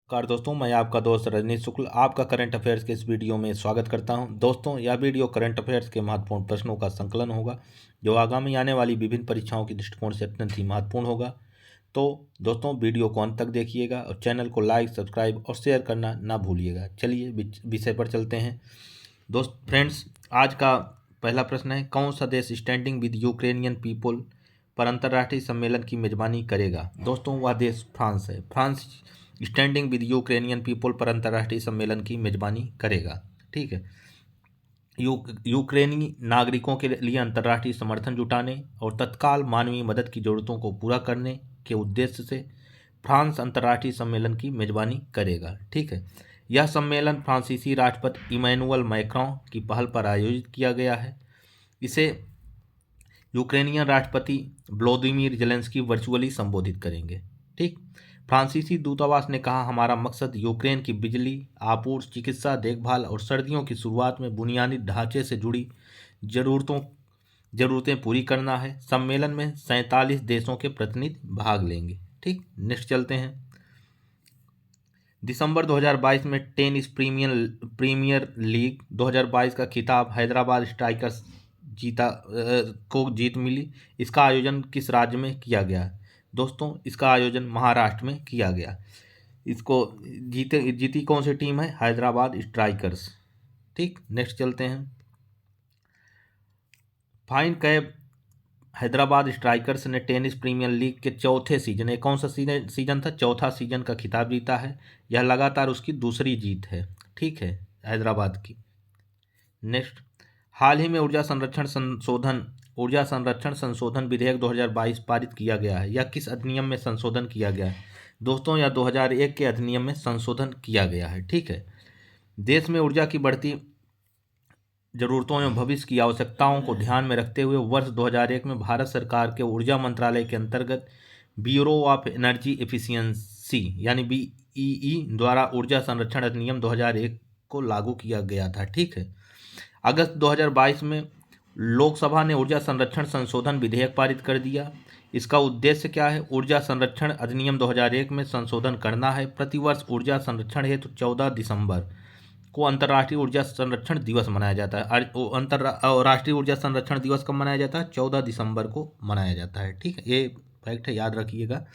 नमस्कार दोस्तों, मैं आपका दोस्त रजनीश शुक्ल आपका करंट अफेयर्स के इस वीडियो में स्वागत करता हूं। दोस्तों, यह वीडियो करंट अफेयर्स के महत्वपूर्ण प्रश्नों का संकलन होगा जो आगामी आने वाली विभिन्न परीक्षाओं के दृष्टिकोण से अत्यंत ही महत्वपूर्ण होगा। तो दोस्तों, वीडियो को अंत तक देखिएगा और चैनल को लाइक, सब्सक्राइब और शेयर करना ना भूलिएगा। चलिए विषय पर चलते हैं। फ्रेंड्स, आज का पहला प्रश्न है, कौन सा देश स्टैंडिंग विद यूक्रेनियन पीपल पर अंतर्राष्ट्रीय सम्मेलन की मेजबानी करेगा? दोस्तों, वह देश फ्रांस है। France standing with Ukrainian people पर अंतर्राष्ट्रीय सम्मेलन की मेजबानी करेगा। ठीक है। यूक्रेनी नागरिकों के लिए अंतर्राष्ट्रीय समर्थन जुटाने और तत्काल मानवीय मदद की जरूरतों को पूरा करने के उद्देश्य से फ्रांस अंतर्राष्ट्रीय सम्मेलन की मेजबानी करेगा। ठीक है। यह सम्मेलन फ्रांसीसी राष्ट्रपति इमैनुअल मैक्रों की पहल पर आयोजित किया गया है। इसे यूक्रेनियन राष्ट्रपति व्लादिमीर जेलेंस्की वर्चुअली संबोधित करेंगे। ठीक। फ्रांसीसी दूतावास ने कहा, हमारा मकसद यूक्रेन की बिजली आपूर्ति, चिकित्सा देखभाल और सर्दियों की शुरुआत में बुनियादी ढांचे से जुड़ी जरूरतें पूरी करना है। सम्मेलन में 47 देशों के प्रतिनिधि भाग लेंगे। ठीक। नेक्स्ट चलते हैं। दिसंबर 2022 में टेनिस प्रीमियर लीग 2022 का खिताब हैदराबाद स्ट्राइकर्स को जीत मिली। इसका आयोजन किस राज्य में किया गया? दोस्तों, इसका आयोजन महाराष्ट्र में किया गया। इसको जीती कौन सी टीम है? हैदराबाद स्ट्राइकर्स। ठीक। नेक्स्ट चलते हैं। फाइन कैप हैदराबाद स्ट्राइकर्स ने टेनिस प्रीमियर लीग के चौथे सीजन, ये कौन सा सीजन था? चौथा सीजन का खिताब जीता है। यह लगातार उसकी दूसरी जीत है। ठीक है, हैदराबाद की। नेक्स्ट, हाल ही में ऊर्जा संरक्षण संशोधन विधेयक 2022 पारित किया गया है। यह किस अधिनियम में संशोधन किया गया है? दोस्तों, यह 2001 के अधिनियम में संशोधन किया गया है। ठीक है। देश में ऊर्जा की बढ़ती जरूरतों एवं भविष्य की आवश्यकताओं को ध्यान में रखते हुए वर्ष 2001 में भारत सरकार के ऊर्जा मंत्रालय के अंतर्गत ब्यूरो ऑफ एनर्जी एफिशिएंसी यानी BEE द्वारा ऊर्जा संरक्षण अधिनियम 2001 को लागू किया गया था। ठीक है। अगस्त 2022 में लोकसभा ने ऊर्जा संरक्षण संशोधन विधेयक पारित कर दिया। इसका उद्देश्य क्या है? ऊर्जा संरक्षण अधिनियम 2001 में संशोधन करना है। प्रतिवर्ष ऊर्जा संरक्षण हेतु 14 दिसंबर को अंतर्राष्ट्रीय ऊर्जा संरक्षण दिवस मनाया जाता है। राष्ट्रीय ऊर्जा संरक्षण दिवस कब मनाया जाता है? 14 दिसंबर को मनाया जाता है। ठीक है, ये फैक्ट है, याद रखिएगा।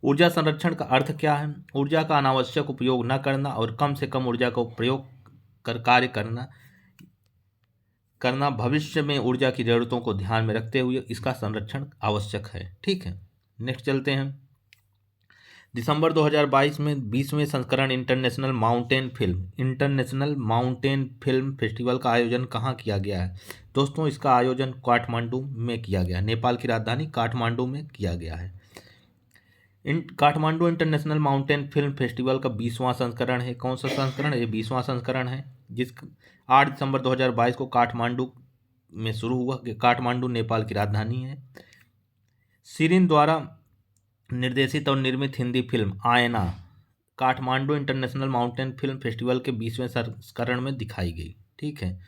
ऊर्जा संरक्षण का अर्थ क्या है? ऊर्जा का अनावश्यक उपयोग न करना और कम से कम ऊर्जा का प्रयोग कर कार्य करना भविष्य में ऊर्जा की जरूरतों को ध्यान में रखते हुए इसका संरक्षण आवश्यक है। ठीक है। नेक्स्ट चलते हैं। दिसंबर 2022 में 20वें संस्करण इंटरनेशनल माउंटेन फिल्म फेस्टिवल का आयोजन कहाँ किया गया है? दोस्तों, इसका आयोजन काठमांडू में किया गया। नेपाल की राजधानी काठमांडू में किया गया है। Kathmandu international mountain film festival का 20वां संस्करण है। कौन सा संस्करण है? ये 20वां संस्करण है, जिस 8 दिसंबर 2022 को काठमांडू में शुरू हुआ। काठमांडू नेपाल की राजधानी है। सिरिन द्वारा निर्देशित और निर्मित हिंदी फिल्म आयना Kathmandu international mountain film festival के 20वें संस्करण में दिखाई गई। ठीक है।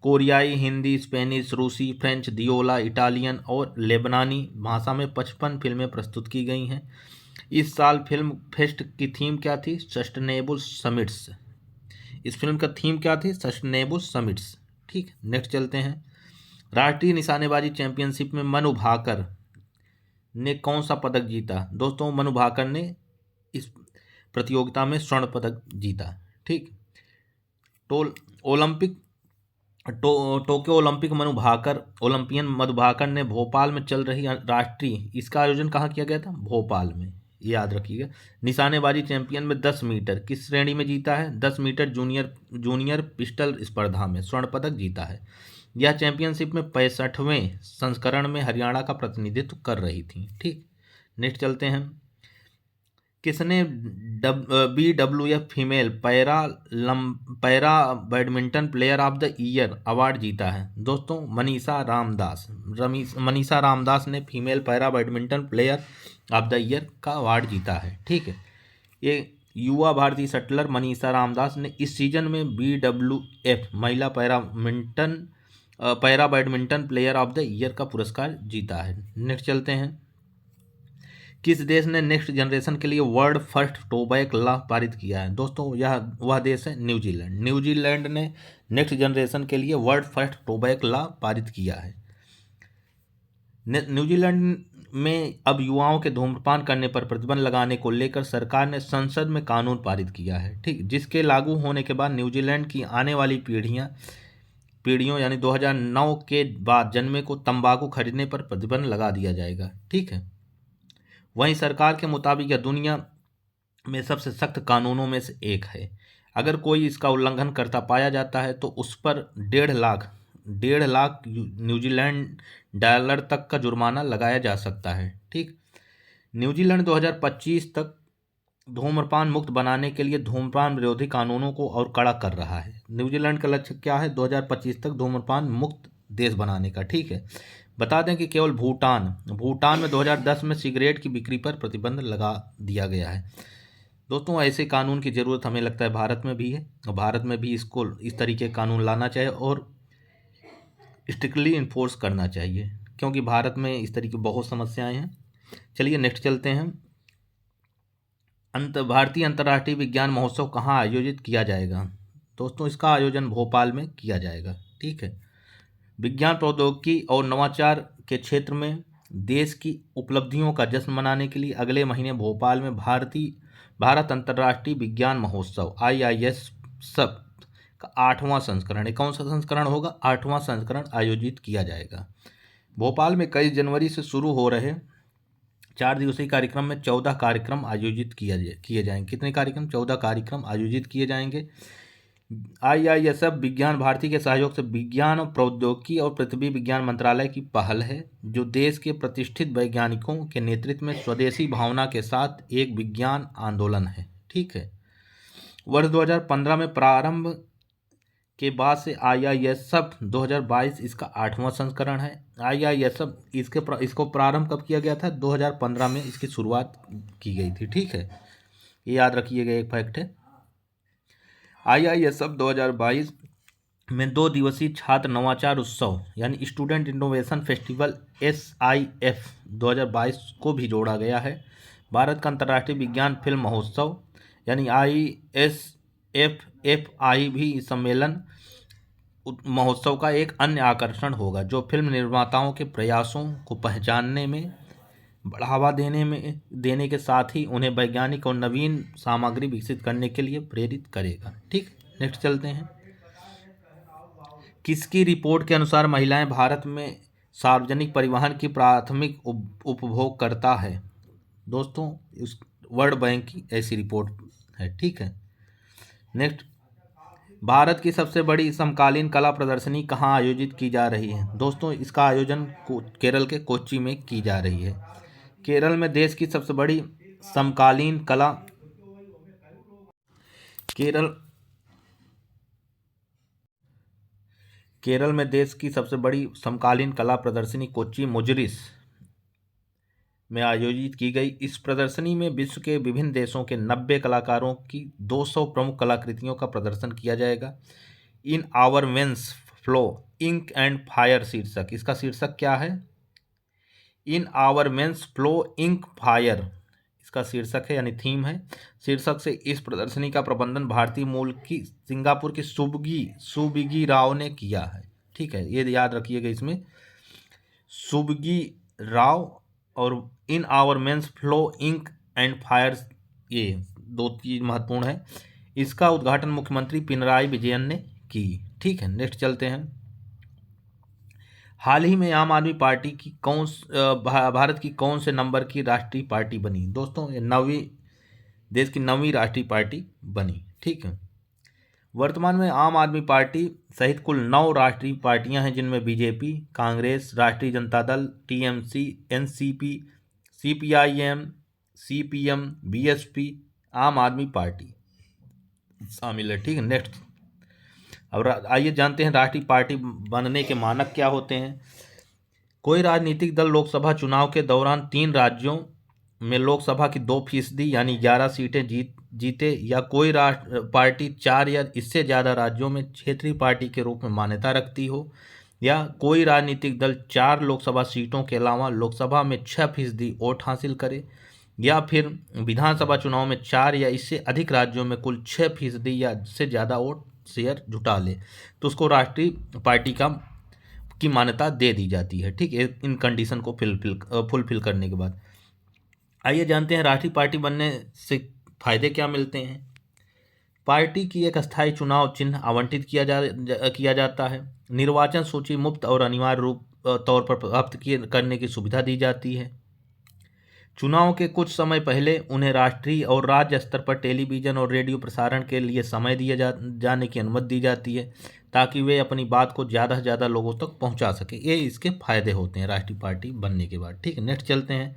कोरियाई, हिंदी, स्पेनिश, रूसी, फ्रेंच, दियोला, इटालियन और लेबनानी भाषा में 55 फिल्में प्रस्तुत की गई हैं। इस साल फिल्म फेस्ट की थीम क्या थी? Sustainable summits. इस फिल्म का थीम क्या थी? Sustainable summits. ठीक। नेक्स्ट चलते हैं। राष्ट्रीय निशानेबाजी चैंपियनशिप में मनु भाकर ने कौन सा पदक जीता? दोस्तों, मनु भाकर ने इस प्रतियोगिता में स्वर्ण पदक जीता। ठीक। टोक्यो ओलंपियन मधु भाकर ने भोपाल में चल रही राष्ट्रीय, इसका आयोजन कहाँ किया गया था? भोपाल में, याद रखिएगा। निशानेबाजी चैंपियन में 10 मीटर किस श्रेणी में जीता है? 10 मीटर जूनियर पिस्टल स्पर्धा में स्वर्ण पदक जीता है। यह चैंपियनशिप में 65वें संस्करण में हरियाणा का प्रतिनिधित्व कर रही थी। ठीक। नेक्स्ट चलते हैं। किसने BWF female para badminton player of the year award जीता है? दोस्तों, मनीषा रामदास ने female para badminton player of the year का अवार्ड जीता है। ठीक है। ये युवा भारतीय शटलर मनीषा रामदास ने इस सीजन में BWF महिला para badminton player of the year का पुरस्कार जीता है। नेक्स्ट चलते हैं। किस देश ने नेक्स्ट जनरेशन के लिए वर्ल्ड फर्स्ट टोबैक लॉ पारित किया है? दोस्तों यह वह देश है न्यूजीलैंड। न्यूजीलैंड ने नेक्स्ट जनरेशन के लिए वर्ल्ड फर्स्ट टोबैक लॉ पारित किया है। न्यूजीलैंड में अब युवाओं के धूम्रपान करने पर प्रतिबंध लगाने को लेकर सरकार ने संसद में कानून पारित किया है, ठीक, जिसके लागू होने के बाद न्यूजीलैंड की आने वाली पीढ़ियों यानी 2009 के बाद जन्मे को तंबाकू खरीदने पर प्रतिबंध लगा दिया जाएगा, ठीक है। वहीं सरकार के मुताबिक यह दुनिया में सबसे सख्त कानूनों में से एक है। अगर कोई इसका उल्लंघन करता पाया जाता है तो उस पर 1.5 लाख न्यूजीलैंड डॉलर तक का जुर्माना लगाया जा सकता है, ठीक। न्यूजीलैंड 2025 तक धूम्रपान मुक्त बनाने के लिए धूम्रपान विरोधी कानूनों को और कड़ा कर रहा है। न्यूजीलैंड का लक्ष्य क्या है? 2025 तक धूम्रपान मुक्त देश बनाने का, ठीक है। बता दें कि केवल भूटान में 2010 में सिगरेट की बिक्री पर प्रतिबंध लगा दिया गया है। दोस्तों ऐसे कानून की ज़रूरत हमें लगता है भारत में भी है, और भारत में भी इसको इस तरीके का कानून लाना चाहिए और स्ट्रिक्टली इन्फोर्स करना चाहिए, क्योंकि भारत में इस तरीके की बहुत समस्याएं हैं। चलिए नेक्स्ट चलते हैं। भारतीय अंतर्राष्ट्रीय विज्ञान महोत्सव कहाँ आयोजित किया जाएगा? दोस्तों इसका आयोजन भोपाल में किया जाएगा, ठीक है। विज्ञान प्रौद्योगिकी और नवाचार के क्षेत्र में देश की उपलब्धियों का जश्न मनाने के लिए अगले महीने भोपाल में भारत अंतर्राष्ट्रीय विज्ञान महोत्सव IIS सब का 8वां संस्करण है। कौन सा संस्करण होगा? 8वां संस्करण आयोजित किया जाएगा। भोपाल में 21 जनवरी से शुरू हो रहे 4 दिवसीय कार्यक्रम में 14 कार्यक्रम आयोजित किए जाएंगे। कितने कार्यक्रम? 14 कार्यक्रम आयोजित किए जाएंगे। IISF विज्ञान भारती के सहयोग से विज्ञान और प्रौद्योगिकी और पृथ्वी विज्ञान मंत्रालय की पहल है, जो देश के प्रतिष्ठित वैज्ञानिकों के नेतृत्व में स्वदेशी भावना के साथ एक विज्ञान आंदोलन है, ठीक है। वर्ष 2015 में प्रारंभ के बाद से IISF 2022 इसका 8वां संस्करण है। IISF इसको प्रारंभ कब किया गया था? 2015 में इसकी शुरुआत की गई थी, ठीक है। ये याद रखिएगा, एक फैक्ट है। IISF 2022 में 2 दिवसीय छात्र नवाचार उत्सव यानी स्टूडेंट इनोवेशन फेस्टिवल SIF 2022 को भी जोड़ा गया है। भारत का अंतर्राष्ट्रीय विज्ञान फिल्म महोत्सव यानी ISFFI भी इस सम्मेलन महोत्सव का एक अन्य आकर्षण होगा, जो फिल्म निर्माताओं के प्रयासों को पहचानने में बढ़ावा देने के साथ ही उन्हें वैज्ञानिक और नवीन सामग्री विकसित करने के लिए प्रेरित करेगा, ठीक। नेक्स्ट चलते हैं। किसकी रिपोर्ट के अनुसार महिलाएं भारत में सार्वजनिक परिवहन की प्राथमिक उपभोगकर्ता है? दोस्तों उस वर्ल्ड बैंक की ऐसी रिपोर्ट है, ठीक है। नेक्स्ट, भारत की सबसे बड़ी समकालीन कला प्रदर्शनी कहाँ आयोजित की जा रही है? दोस्तों इसका आयोजन केरल के कोच्चि में की जा रही है। केरल में देश की सबसे बड़ी समकालीन कला केरल में देश की सबसे बड़ी समकालीन कला प्रदर्शनी कोच्चि मुजिरिस में आयोजित की गई। इस प्रदर्शनी में विश्व के विभिन्न देशों के 90 कलाकारों की 200 प्रमुख कलाकृतियों का प्रदर्शन किया जाएगा। In our veins flow ink and fire शीर्षक, इसका शीर्षक क्या है? In our veins flow ink fire इसका शीर्षक है, यानी थीम है। शीर्षक से इस प्रदर्शनी का प्रबंधन भारतीय मूल की सिंगापुर की सुबिगी राव ने किया है, ठीक है। ये याद रखिएगा, इसमें सुबिगी राव और in our veins flow ink and fire, ये 2 चीज महत्वपूर्ण है। इसका उद्घाटन मुख्यमंत्री पिनराई विजयन ने की, ठीक है। नेक्स्ट चलते हैं। हाल ही में आम आदमी पार्टी की भारत की कौन से नंबर की राष्ट्रीय पार्टी बनी? दोस्तों ये देश की 9वीं राष्ट्रीय पार्टी बनी, ठीक है। वर्तमान में आम आदमी पार्टी सहित कुल 9 राष्ट्रीय पार्टियां हैं, जिनमें बीजेपी, कांग्रेस, राष्ट्रीय Janata Dal, TMC, NCP, CPIM, CPM, BSP, आम आदमी पार्टी शामिल है, ठीक है। नेक्स्ट, अब आइए जानते हैं राष्ट्रीय पार्टी बनने के मानक क्या होते हैं। कोई राजनीतिक दल लोकसभा चुनाव के दौरान 3 राज्यों में लोकसभा की 2% यानी 11 सीटें जीते, या कोई पार्टी 4 या इससे ज़्यादा राज्यों में क्षेत्रीय पार्टी के रूप में मान्यता रखती हो, या कोई राजनीतिक दल 4 लोकसभा सीटों के अलावा लोकसभा में 6% वोट हासिल करे, या फिर विधानसभा चुनाव में 4 या इससे अधिक राज्यों में कुल 6% या से ज़्यादा वोट शेयर जुटा ले तो उसको राष्ट्रीय पार्टी का की मान्यता दे दी जाती है। ठीक है, इन कंडीशन को फुलफिल करने के बाद आइए जानते हैं राष्ट्रीय पार्टी बनने से फायदे क्या मिलते हैं। पार्टी की एक अस्थायी चुनाव चिन्ह आवंटित किया जाता है। निर्वाचन सूची मुफ्त और अनिवार्य रूप तौर पर प्राप्त करने की सुविधा दी जाती है। चुनाव के कुछ समय पहले उन्हें राष्ट्रीय और राज्य स्तर पर टेलीविज़न और रेडियो प्रसारण के लिए समय जाने की अनुमति दी जाती है ताकि वे अपनी बात को ज़्यादा से ज़्यादा लोगों तक पहुंचा सके। ये इसके फायदे होते हैं राष्ट्रीय पार्टी बनने के बाद। ठीक है, नेक्स्ट चलते हैं।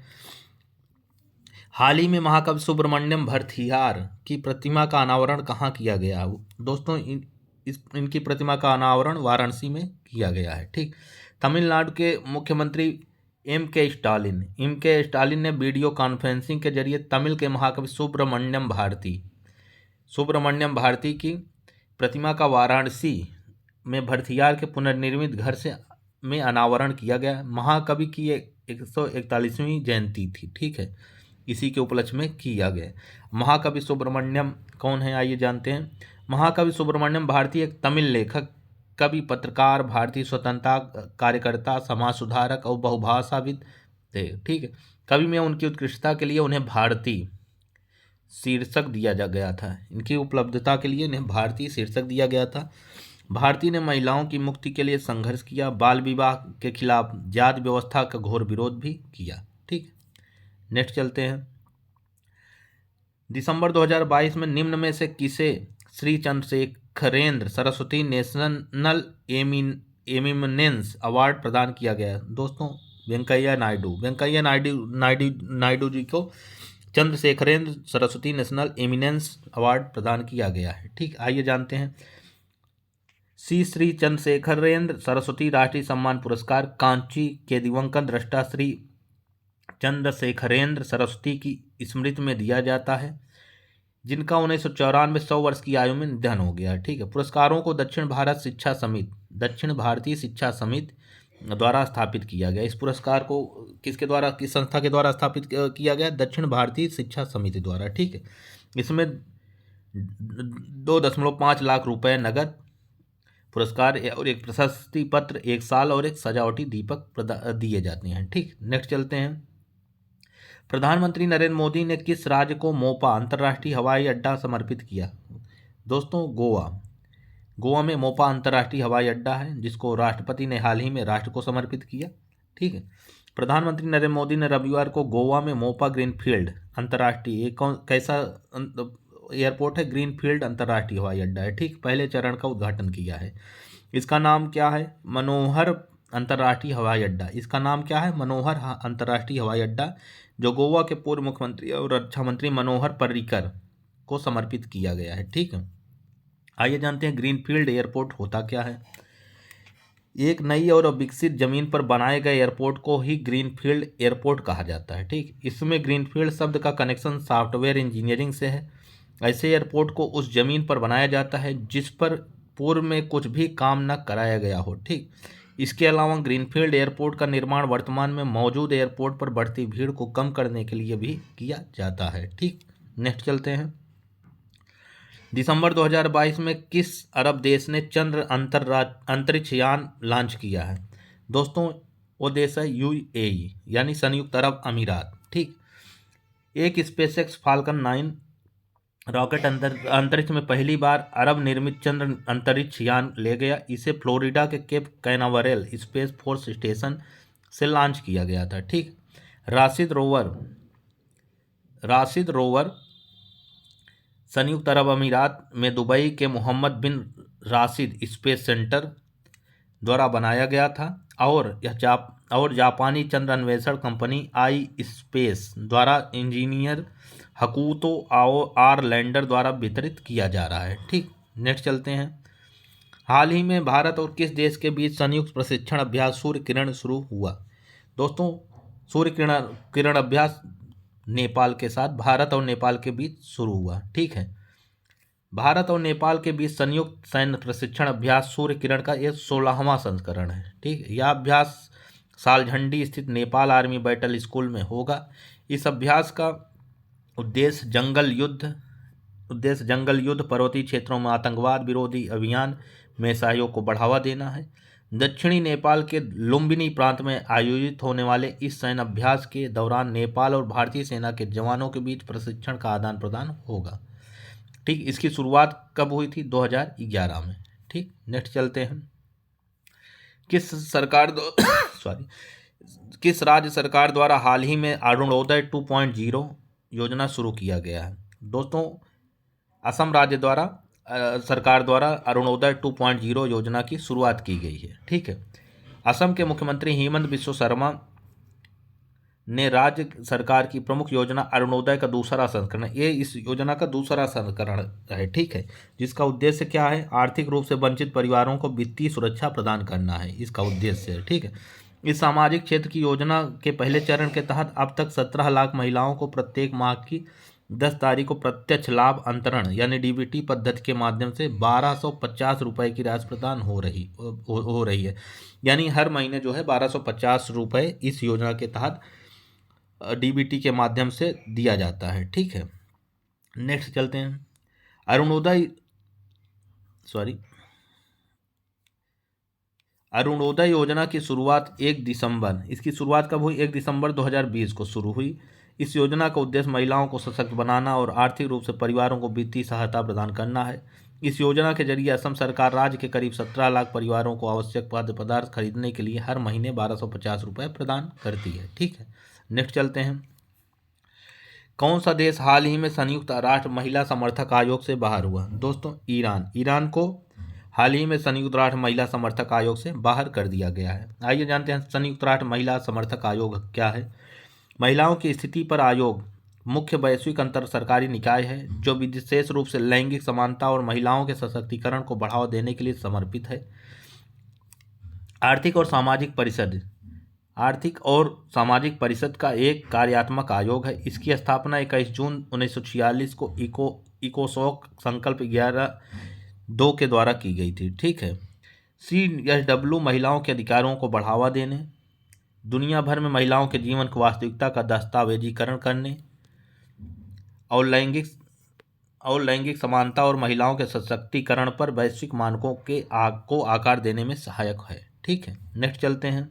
हाल ही में महाकवि सुब्रमण्यम भरथियार की प्रतिमा का अनावरण कहाँ किया गया? दोस्तों इनकी प्रतिमा का अनावरण वाराणसी में किया गया है। ठीक, तमिलनाडु के मुख्यमंत्री एम के स्टालिन ने वीडियो कॉन्फ्रेंसिंग के जरिए तमिल के महाकवि सुब्रमण्यम भारती की प्रतिमा का वाराणसी में भरथियार के पुनर्निर्मित घर से में अनावरण किया गया। महाकवि की 141वीं जयंती थी। ठीक है, इसी के उपलक्ष्य में किया गया। महाकवि सुब्रमण्यम कौन है आइए जानते हैं। महाकवि सुब्रमण्यम भारती एक तमिल लेखक, कवि, पत्रकार, भारतीय स्वतंत्रता कार्यकर्ता, समाज सुधारक और बहुभाषाविद थे। ठीक है, कवि में उनकी उत्कृष्टता के लिए उन्हें भारती शीर्षक दिया गया था। इनकी उपलब्धता के लिए इन्हें भारतीय शीर्षक दिया गया था। भारती ने महिलाओं की मुक्ति के लिए संघर्ष किया, बाल विवाह के खिलाफ जाति व्यवस्था का घोर विरोध भी किया। ठीक, नेक्स्ट चलते हैं। दिसंबर 2022 में निम्न में से किसे Shri Chandrashekharendra Saraswati national eminence award प्रदान किया गया? दोस्तों वेंकैया नायडू जी को Chandrashekharendra Saraswati national eminence award प्रदान किया गया है। ठीक, आइए जानते हैं। श्री चंद्रशेखरेंद्र सरस्वती राष्ट्रीय सम्मान पुरस्कार कांची के दिवंगत दृष्टा श्री चंद्रशेखरेंद्र सरस्वती की स्मृति में दिया जाता है, जिनका 1994 100 वर्ष की आयु में निधन हो गया। ठीक है, पुरस्कारों को दक्षिण भारतीय शिक्षा समिति द्वारा स्थापित किया गया। इस पुरस्कार को किस संस्था के द्वारा स्थापित किया गया? दक्षिण भारतीय शिक्षा समिति द्वारा। ठीक है, इसमें 2.5 लाख रुपए नगद पुरस्कार और एक प्रशस्ति पत्र, 1 साल और एक सजावटी दीपक दिए जाते हैं। ठीक, नेक्स्ट चलते हैं। प्रधानमंत्री नरेंद्र मोदी ने किस राज्य को मोपा अंतर्राष्ट्रीय हवाई अड्डा समर्पित किया? दोस्तों गोवा में मोपा अंतर्राष्ट्रीय हवाई अड्डा है, जिसको राष्ट्रपति ने हाल ही में राष्ट्र को समर्पित किया। ठीक है, प्रधानमंत्री नरेंद्र मोदी ने रविवार को गोवा में मोपा ग्रीनफील्ड अंतर्राष्ट्रीय कैसा एयरपोर्ट है? ग्रीनफील्ड अंतर्राष्ट्रीय हवाई अड्डा है। ठीक, पहले चरण का उद्घाटन किया है। इसका नाम क्या है? मनोहर अंतर्राष्ट्रीय हवाई अड्डा। इसका नाम क्या है? मनोहर अंतर्राष्ट्रीय हवाई अड्डा, जो गोवा के पूर्व मुख्यमंत्री और रक्षा मंत्री मनोहर पर्रिकर को समर्पित किया गया है। ठीक है, आइए जानते हैं ग्रीनफील्ड एयरपोर्ट होता क्या है। एक नई और विकसित जमीन पर बनाए गए एयरपोर्ट को ही ग्रीनफील्ड एयरपोर्ट कहा जाता है। ठीक, इसमें ग्रीनफील्ड शब्द का कनेक्शन सॉफ्टवेयर इंजीनियरिंग से है। ऐसे एयरपोर्ट को उस जमीन पर बनाया जाता है जिस पर पूर्व में कुछ भी काम न कराया गया हो। ठीक, इसके अलावा ग्रीनफील्ड एयरपोर्ट का निर्माण वर्तमान में मौजूद एयरपोर्ट पर बढ़ती भीड़ को कम करने के लिए भी किया जाता है। ठीक, नेक्स्ट चलते हैं। दिसंबर 2022 में किस अरब देश ने चंद्र अंतरिक्ष यान लॉन्च किया है? दोस्तों वो देश है यूएई यानी संयुक्त अरब अमीरात। ठीक, एक स्पेसएक्स फाल्कन 9 रॉकेट अंतरिक्ष में पहली बार अरब निर्मित चंद्र अंतरिक्ष यान ले गया। इसे फ्लोरिडा के केप कैनावरेल स्पेस फोर्स स्टेशन से लॉन्च किया गया था। ठीक, राशिद रोवर संयुक्त अरब अमीरात में दुबई के मोहम्मद बिन राशिद स्पेस सेंटर द्वारा बनाया गया था और जापानी चंद्र अन्वेषण कंपनी आई स्पेस द्वारा इंजीनियर हकूतो आर लैंडर द्वारा वितरित किया जा रहा है। ठीक, नेक्स्ट चलते हैं। हाल ही में भारत और किस देश के बीच संयुक्त प्रशिक्षण अभ्यास सूर्य किरण शुरू हुआ? दोस्तों सूर्य किरण अभ्यास नेपाल के साथ भारत और नेपाल के बीच शुरू हुआ। ठीक है, भारत और नेपाल के बीच संयुक्त सैन्य प्रशिक्षण अभ्यास सूर्य किरण का यह 16वां संस्करण है। ठीक, यह अभ्यास सालझंडी स्थित नेपाल आर्मी बैटल स्कूल में होगा। इस अभ्यास का उद्देश्य जंगल युद्ध, पर्वतीय क्षेत्रों में आतंकवाद विरोधी अभियान में सहयोग को बढ़ावा देना है। दक्षिणी नेपाल के लुम्बिनी प्रांत में आयोजित होने वाले इस सैन्य अभ्यास के दौरान नेपाल और भारतीय सेना के जवानों के बीच प्रशिक्षण का आदान प्रदान होगा। ठीक, इसकी शुरुआत कब हुई थी? 2011 में। ठीक, नेक्स्ट चलते हैं। किस राज्य सरकार द्वारा हाल ही में अरुणोदय 2.0 योजना शुरू किया गया है? दोस्तों, असम राज्य द्वारा सरकार द्वारा अरुणोदय 2.0 योजना की शुरुआत की गई है। ठीक है, असम के मुख्यमंत्री हेमंत बिस्वा शर्मा ने राज्य सरकार की प्रमुख योजना अरुणोदय का दूसरा संस्करण, ये इस योजना का दूसरा संस्करण है। ठीक है, जिसका उद्देश्य क्या है? आर्थिक रूप से वंचित परिवारों को वित्तीय सुरक्षा प्रदान करना है, इसका उद्देश्य है। ठीक है, इस सामाजिक क्षेत्र की योजना के पहले चरण के तहत अब तक 17 लाख महिलाओं को प्रत्येक माह की 10 तारीख को प्रत्यक्ष लाभ अंतरण यानी डीबीटी पद्धति के माध्यम से 1250 रुपये की राशि प्रदान हो रही है। यानी हर महीने जो है 1250 रुपये इस योजना के तहत डीबीटी के माध्यम से दिया जाता है। ठीक है, नेक्स्ट चलते हैं। अरुणोदय योजना की शुरुआत 1 दिसंबर, इसकी शुरुआत कब हुई? 1 दिसंबर 2020 को शुरू हुई। इस योजना का उद्देश्य महिलाओं को सशक्त बनाना और आर्थिक रूप से परिवारों को वित्तीय सहायता प्रदान करना है। इस योजना के जरिए असम सरकार राज्य के करीब 17 लाख परिवारों को आवश्यक खाद्य पदार्थ खरीदने के लिए हर महीने 1250 रुपये प्रदान करती है। ठीक है, नेक्स्ट चलते हैं। कौन सा देश हाल ही में संयुक्त राष्ट्र महिला समर्थक आयोग से बाहर हुआ? दोस्तों, ईरान को हाल ही में संयुक्त राष्ट्र महिला समर्थक आयोग से बाहर कर दिया गया है। आइए जानते हैं संयुक्त राष्ट्र महिला समर्थक आयोग क्या है। महिलाओं की स्थिति पर आयोग मुख्य वैश्विक अंतर सरकारी निकाय है जो विशेष रूप से लैंगिक समानता और महिलाओं के सशक्तिकरण को बढ़ावा देने के लिए समर्पित है। आर्थिक और सामाजिक परिषद का एक कार्यात्मक आयोग है। इसकी स्थापना 21 जून 1946 को इकोसोक संकल्प 11(2) के द्वारा की गई थी। ठीक है, CSW महिलाओं के अधिकारों को बढ़ावा देने, दुनिया भर में महिलाओं के जीवन की वास्तविकता का दस्तावेजीकरण करने और लैंगिक समानता और महिलाओं के सशक्तिकरण पर वैश्विक मानकों को आकार देने में सहायक है। ठीक है, नेक्स्ट चलते हैं।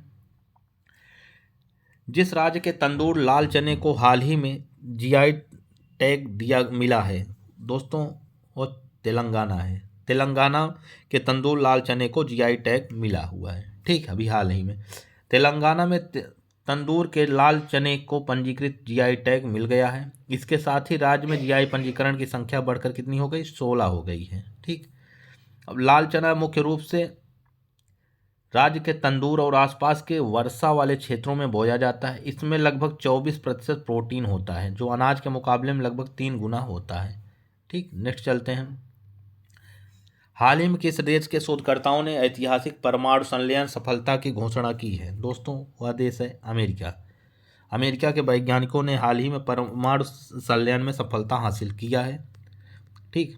जिस राज्य के तंदूर लाल चने को हाल ही में GI टैग मिला है? दोस्तों, वो तेलंगाना है। तेलंगाना के तंदूर लाल चने को GI टैग मिला हुआ है। ठीक है, अभी हाल ही में तेलंगाना में तंदूर के लाल चने को पंजीकृत GI टैग मिल गया है। इसके साथ ही राज्य में GI पंजीकरण की संख्या बढ़कर कितनी हो गई? 16 हो गई है। ठीक, अब लाल चना मुख्य रूप से राज्य के तंदूर और आसपास के वर्षा वाले क्षेत्रों में बोया जाता है। इसमें लगभग 24% प्रोटीन होता है जो अनाज के मुकाबले में लगभग 3 गुना होता है। ठीक, नेक्स्ट चलते हैं। हाल ही में किस देश के शोधकर्ताओं ने ऐतिहासिक परमाणु संलयन सफलता की घोषणा की है? दोस्तों, वह देश है अमेरिका। अमेरिका के वैज्ञानिकों ने हाल ही में परमाणु संलयन में सफलता हासिल किया है। ठीक,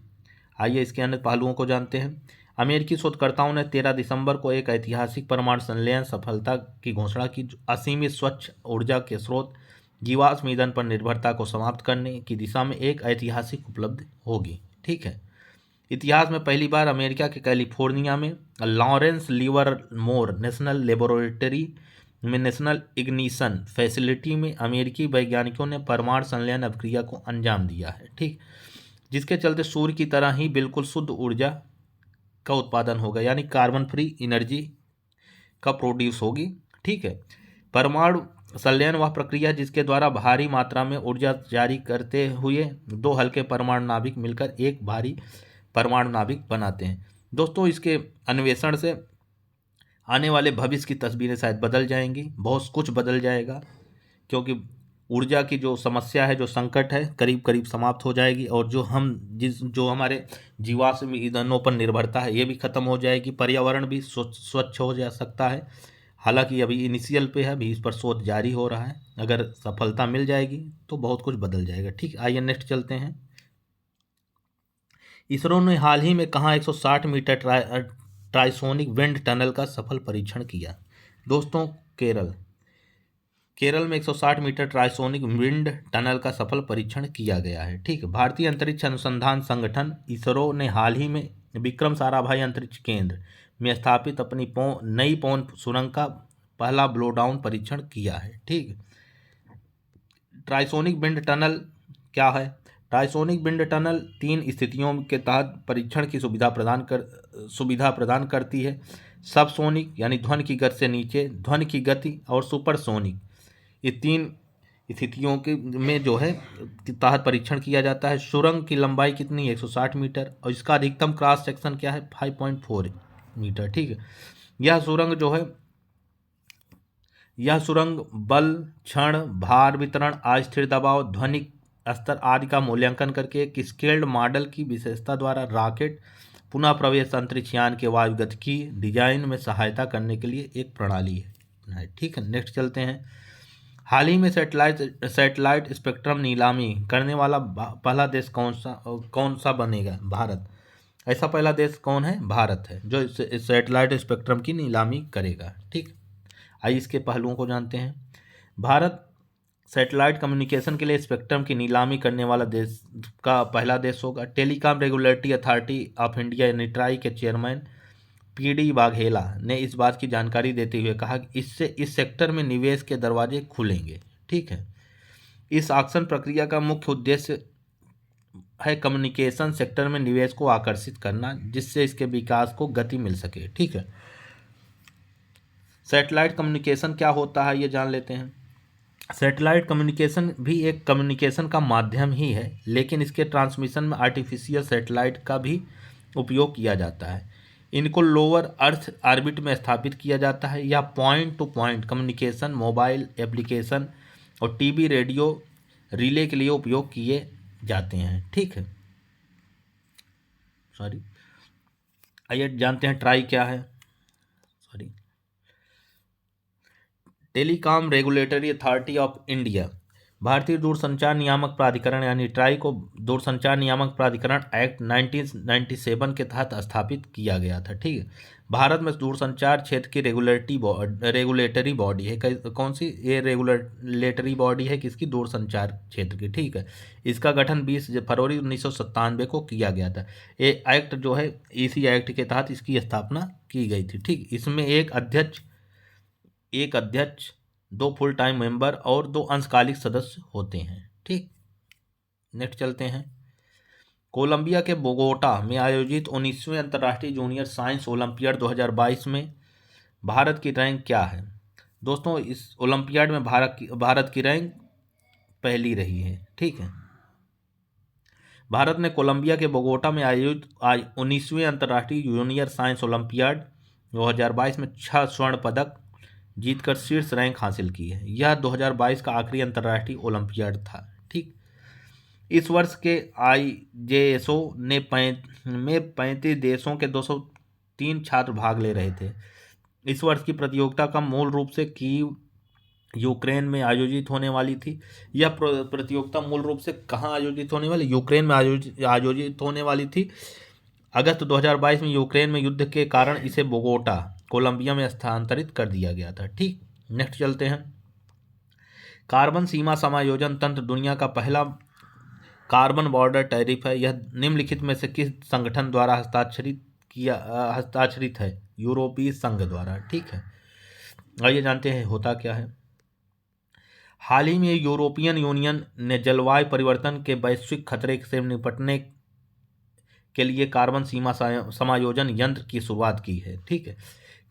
आइए इसके अन्य पहलुओं को जानते हैं। अमेरिकी शोधकर्ताओं ने 13 दिसंबर को एक ऐतिहासिक परमाणु संलयन सफलता की घोषणा की जो असीमित स्वच्छ ऊर्जा के स्रोत जीवाश्म ईंधन पर निर्भरता को समाप्त करने की दिशा में एक ऐतिहासिक उपलब्धि होगी। ठीक है, इतिहास में पहली बार अमेरिका के कैलिफोर्निया में लॉरेंस लिवरमोर नेशनल लेबोरेटरी में नेशनल इग्निशन फैसिलिटी में अमेरिकी वैज्ञानिकों ने परमाणु संलयन अभिक्रिया को अंजाम दिया है। ठीक, जिसके चलते सूर्य की तरह ही बिल्कुल शुद्ध ऊर्जा का उत्पादन होगा, यानी कार्बन फ्री एनर्जी का प्रोड्यूस होगी। ठीक है, परमाणु संलयन वह प्रक्रिया जिसके द्वारा भारी मात्रा में ऊर्जा जारी करते हुए 2 हल्के परमाणु नाभिक मिलकर एक भारी परमाणु नाभिक बनाते हैं। दोस्तों, इसके अन्वेषण से आने वाले भविष्य की तस्वीरें शायद बदल जाएंगी, बहुत कुछ बदल जाएगा, क्योंकि ऊर्जा की जो समस्या है, जो संकट है, करीब करीब समाप्त हो जाएगी और जो हमारे जीवाश्म ईंधनों पर निर्भरता है ये भी खत्म हो जाएगी। पर्यावरण भी स्वच्छ हो जा सकता है। हालांकि अभी इनिशियल पे है, अभी इस पर शोध जारी हो रहा है। अगर सफलता मिल जाएगी तो बहुत कुछ बदल जाएगा। ठीक, आइए नेक्स्ट चलते हैं। इसरो ने हाल ही में कहाँ 160 मीटर ट्राइसोनिक विंड टनल का सफल परीक्षण किया? दोस्तों, केरल। केरल में 160 मीटर ट्राइसोनिक विंड टनल का सफल परीक्षण किया गया है। ठीक है। भारतीय अंतरिक्ष अनुसंधान संगठन इसरो ने हाल ही में विक्रम साराभाई अंतरिक्ष केंद्र में स्थापित अपनी नई पवन सुरंग का पहला ब्लोडाउन परीक्षण किया है। ठीक है। ट्राइसोनिक विंड टनल क्या है? ट्राइसोनिक विंड टनल 3 स्थितियों के तहत परीक्षण की सुविधा प्रदान करती है। सबसोनिक यानी ध्वनि की गति से नीचे, ध्वनि की गति और सुपरसोनिक, ये 3 स्थितियों के में जो है तहत परीक्षण किया जाता है। सुरंग की लंबाई कितनी? 160 मीटर और इसका अधिकतम क्रॉस सेक्शन क्या है? 5.4 मीटर। ठीक है। यह सुरंग बल, क्षण, भार वितरण, अस्थिर दबाव, ध्वनिक स्तर आदि का मूल्यांकन करके एक स्केल्ड मॉडल की विशेषता द्वारा रॉकेट पुनः प्रवेश अंतरिक्षयान के वायुगतिकी डिजाइन में सहायता करने के लिए एक प्रणाली है। ठीक है। नेक्स्ट चलते हैं। हाल ही में सैटेलाइट स्पेक्ट्रम नीलामी करने वाला पहला देश कौन सा बनेगा? भारत। ऐसा पहला देश कौन है? भारत है जो सैटेलाइट स्पेक्ट्रम की नीलामी करेगा। ठीक। आइए इसके पहलुओं को जानते हैं। भारत सैटेलाइट कम्युनिकेशन के लिए स्पेक्ट्रम की नीलामी करने वाला देश का पहला देश होगा। Telecom regulatory authority of India यानी ट्राई के चेयरमैन पीडी वाघेला ने इस बात की जानकारी देते हुए कहा कि इससे इस सेक्टर में निवेश के दरवाजे खुलेंगे। ठीक है। इस ऑक्शन प्रक्रिया का मुख्य उद्देश्य है कम्युनिकेशन सेक्टर में निवेश को आकर्षित करना, जिससे इसके विकास को गति मिल सके। ठीक है। सैटेलाइट कम्युनिकेशन क्या होता है ये जान लेते हैं। सैटेलाइट कम्युनिकेशन भी एक कम्युनिकेशन का माध्यम ही है, लेकिन इसके ट्रांसमिशन में आर्टिफिशियल सैटेलाइट का भी उपयोग किया जाता है। इनको लोअर अर्थ ऑर्बिट में स्थापित किया जाता है या point two point communication, mobile application और टीवी रेडियो रिले के लिए उपयोग किए जाते हैं। ठीक है। आइए जानते हैं ट्राई क्या है। Telecom regulatory authority of India भारतीय दूरसंचार नियामक प्राधिकरण यानी ट्राई को दूरसंचार नियामक प्राधिकरण एक्ट 1997 के तहत स्थापित किया गया था। ठीक है। भारत में दूरसंचार क्षेत्र की रेगुलेटरी बॉडी है। कौन सी ये रेगुलेटरी बॉडी है? किसकी? दूरसंचार क्षेत्र की। ठीक है। इसका गठन 20 फरवरी 1997 को किया गया था। ये एक्ट जो है इसी एक्ट के तहत इसकी स्थापना की गई थी। ठीक। इसमें एक अध्यक्ष, 2 फुल टाइम मेंबर और 2 अंशकालिक सदस्य होते हैं। ठीक। नेक्स्ट चलते हैं। कोलंबिया के बोगोटा में आयोजित 19वें अंतर्राष्ट्रीय जूनियर साइंस ओलंपियाड 2022 में भारत की रैंक क्या है? दोस्तों इस ओलंपियाड में भारत की रैंक पहली रही है। ठीक है। भारत ने कोलंबिया के बोगोटा में आयोजित 19वें अंतर्राष्ट्रीय जूनियर साइंस ओलंपियाड 2022 में 6 स्वर्ण पदक जीतकर शीर्ष रैंक हासिल की है। यह 2022 का आखिरी अंतर्राष्ट्रीय ओलंपियाड था। ठीक। इस वर्ष के IJSO में 35 देशों के 203 छात्र भाग ले रहे थे। इस वर्ष की प्रतियोगिता का मूल रूप से कीव, यूक्रेन में आयोजित होने वाली थी। यह प्रतियोगिता मूल रूप से कहाँ आयोजित होने वाली? यूक्रेन में आयोजित होने वाली थी। अगस्त 2022 में यूक्रेन में युद्ध के कारण इसे बोगोटा कोलंबिया में स्थानांतरित कर दिया गया था। ठीक। नेक्स्ट चलते हैं। कार्बन सीमा समायोजन तंत्र दुनिया का पहला कार्बन बॉर्डर टैरिफ है। यह निम्नलिखित में से किस संगठन द्वारा हस्ताक्षरित है? यूरोपीय संघ द्वारा। ठीक है। आइए जानते हैं होता क्या है। हाल ही में यूरोपियन यूनियन ने जलवायु परिवर्तन के वैश्विक खतरे से निपटने के लिए कार्बन सीमा समायोजन यंत्र की शुरुआत की है। ठीक है।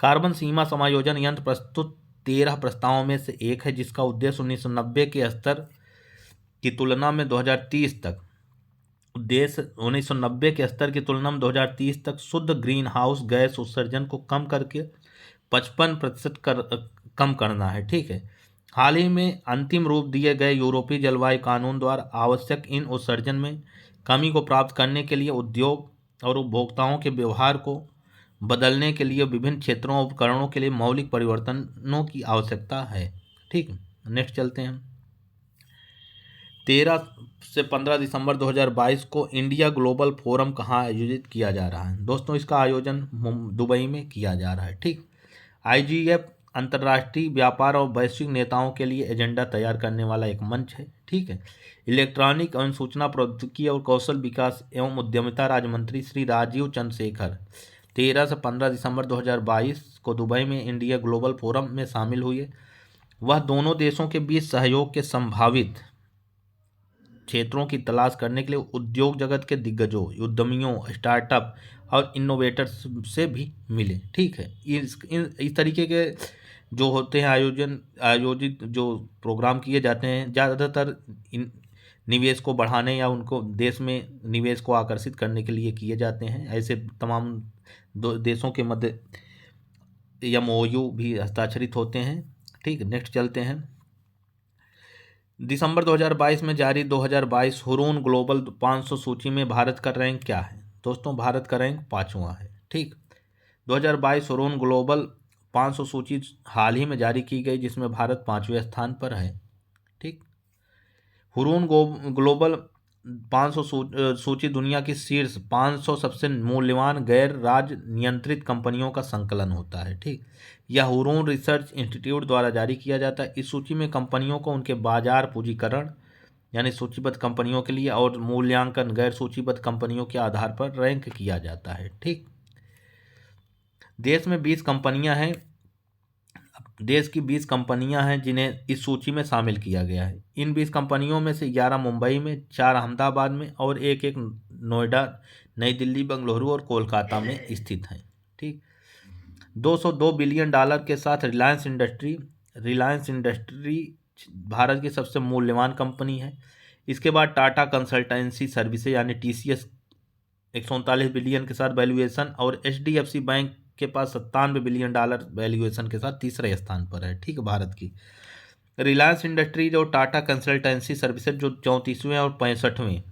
कार्बन सीमा समायोजन यंत्र प्रस्तुत 13 प्रस्तावों में से एक है, जिसका उद्देश्य 1990 के स्तर की तुलना में 2030 तक शुद्ध ग्रीन हाउस गैस उत्सर्जन को कम करके 55% कम करना है। ठीक है। हाल ही में अंतिम रूप दिए गए यूरोपीय जलवायु कानून द्वारा आवश्यक इन उत्सर्जन में कमी को प्राप्त करने के लिए उद्योग और उपभोक्ताओं के व्यवहार को बदलने के लिए विभिन्न क्षेत्रों और उपकरणों के लिए मौलिक परिवर्तनों की आवश्यकता है। ठीक। नेक्स्ट चलते हैं। 13 से 15 दिसंबर 2022 को इंडिया ग्लोबल फोरम कहाँ आयोजित किया जा रहा है? दोस्तों इसका आयोजन दुबई में किया जा रहा है। ठीक। IGF अंतर्राष्ट्रीय व्यापार और वैश्विक नेताओं के लिए एजेंडा तैयार करने वाला एक मंच है। ठीक है। इलेक्ट्रॉनिक एवं सूचना प्रौद्योगिकी और कौशल विकास एवं उद्यमिता राज्य मंत्री श्री राजीव चंद्रशेखर 13 से 15 दिसंबर 2022 को दुबई में इंडिया ग्लोबल फोरम में शामिल हुए। वह दोनों देशों के बीच सहयोग के संभावित क्षेत्रों की तलाश करने के लिए उद्योग जगत के दिग्गजों, उद्यमियों, स्टार्टअप और इनोवेटर्स से भी मिले। ठीक है। इस तरीके के जो होते हैं आयोजित जो प्रोग्राम किए जाते हैं, ज़्यादातर निवेश को बढ़ाने या उनको देश में निवेश को आकर्षित करने के लिए किए जाते हैं। ऐसे तमाम दो देशों के मध्य MOU भी हस्ताक्षरित होते हैं। ठीक है। नेक्स्ट चलते हैं। दिसंबर 2022 में जारी 2022 हुरून ग्लोबल 500 सूची में भारत का रैंक क्या है? दोस्तों, भारत का रैंक 5वां है। ठीक। 2022 हुरून ग्लोबल 500 सूची हाल ही में जारी की गई, जिसमें भारत 5वें स्थान पर है। ठीक। हुरून ग्लोबल 500 सूची दुनिया की शीर्ष 500 सबसे मूल्यवान गैर राज्य नियंत्रित कंपनियों का संकलन होता है। ठीक। यह हुरून रिसर्च इंस्टीट्यूट द्वारा जारी किया जाता है। इस सूची में कंपनियों को उनके बाजार पूंजीकरण यानी सूचीबद्ध कंपनियों के लिए और मूल्यांकन गैर सूचीबद्ध कंपनियों के आधार पर रैंक किया जाता है। ठीक। देश में 20 कंपनियां हैं। देश की 20 कंपनियां हैं जिन्हें इस सूची में शामिल किया गया है। इन 20 कंपनियों में से 11 मुंबई में, 4 अहमदाबाद में और एक नोएडा, नई दिल्ली, बेंगलुरु और कोलकाता में स्थित हैं। ठीक। $202 बिलियन के साथ रिलायंस इंडस्ट्री भारत की सबसे मूल्यवान कंपनी है। इसके बाद टाटा कंसल्टेंसी सर्विसेज यानी TCS 139 बिलियन के साथ वैल्यूएशन और HDFC बैंक के पास $97 बिलियन वैल्यूएशन के साथ तीसरे स्थान पर है। ठीक। भारत की रिलायंस इंडस्ट्रीज और टाटा कंसल्टेंसी सर्विसेज जो 34वें और 65वें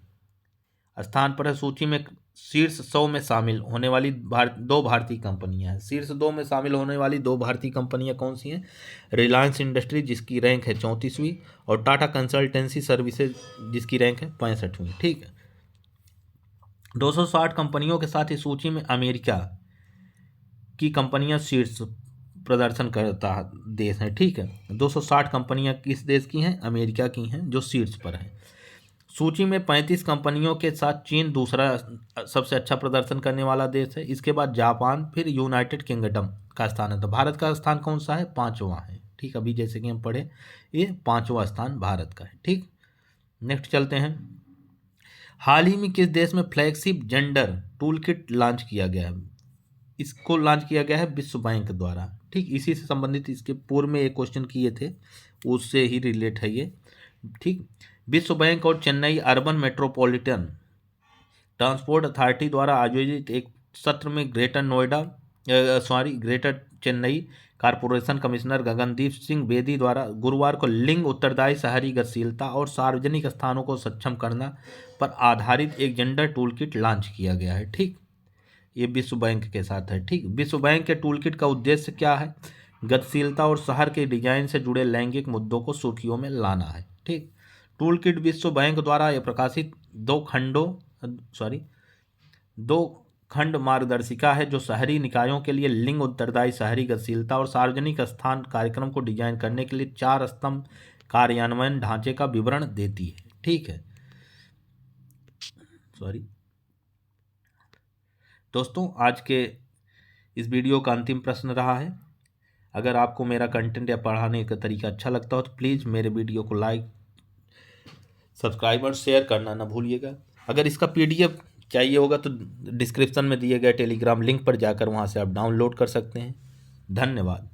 स्थान पर है। सूची में शीर्ष 100 में शामिल होने वाली दो भारतीय कंपनियां हैं। शीर्ष 2 में शामिल होने वाली 2 भारतीय कंपनियां कौन सी हैं? रिलायंस इंडस्ट्री जिसकी रैंक है 34वीं और टाटा कंसल्टेंसी सर्विसेज जिसकी रैंक है 65वीं। ठीक है। 260 कंपनियों के साथ इस सूची में अमेरिका की कंपनियां शीर्ष प्रदर्शन करता देश है। ठीक है। 260 कंपनियां किस देश की हैं? अमेरिका की हैं, जो शीर्ष पर है। सूची में 35 कंपनियों के साथ चीन दूसरा सबसे अच्छा प्रदर्शन करने वाला देश है। इसके बाद जापान, फिर यूनाइटेड किंगडम का स्थान है। तो भारत का स्थान कौन सा है? 5वां है। ठीक। अभी जैसे कि हम पढ़े, ये 5वां स्थान भारत का है। ठीक। नेक्स्ट चलते हैं। हाल ही में किस देश में flagship gender tool kit launch किया गया है? इसको लॉन्च किया गया है विश्व बैंक द्वारा। ठीक। इसी से संबंधित इसके पूर्व में एक क्वेश्चन किए थे, उससे ही रिलेट है ये। ठीक। विश्व बैंक और Chennai urban metropolitan transport authority द्वारा आयोजित एक सत्र में greater Chennai corporation commissioner Gagandeep Singh Bedi द्वारा गुरुवार को लिंग उत्तरदायी शहरी गतिशीलता और सार्वजनिक स्थानों को सक्षम करना पर आधारित एक जेंडर टूल किट लॉन्च किया गया है। ठीक। ये विश्व बैंक के साथ है। ठीक। विश्व बैंक के टूल किट का उद्देश्य क्या है? गतिशीलता और शहर के डिजाइन से जुड़े लैंगिक मुद्दों को सुर्खियों में लाना है। ठीक। टूल किट विश्व बैंक द्वारा प्रकाशित 2 खंड मार्गदर्शिका है जो शहरी निकायों के लिए लिंग उत्तरदायी शहरी गतिशीलता और सार्वजनिक स्थान कार्यक्रम को डिजाइन करने के लिए 4 स्तंभ कार्यान्वयन ढांचे का विवरण देती है। ठीक है। दोस्तों, आज के इस वीडियो का अंतिम प्रश्न रहा है। अगर आपको मेरा कंटेंट या पढ़ाने का तरीका अच्छा लगता हो तो प्लीज़ मेरे वीडियो को लाइक, सब्सक्राइब और शेयर करना ना भूलिएगा। अगर इसका PDF चाहिए होगा तो डिस्क्रिप्शन में दिए गए टेलीग्राम लिंक पर जाकर वहाँ से आप डाउनलोड कर सकते हैं। धन्यवाद।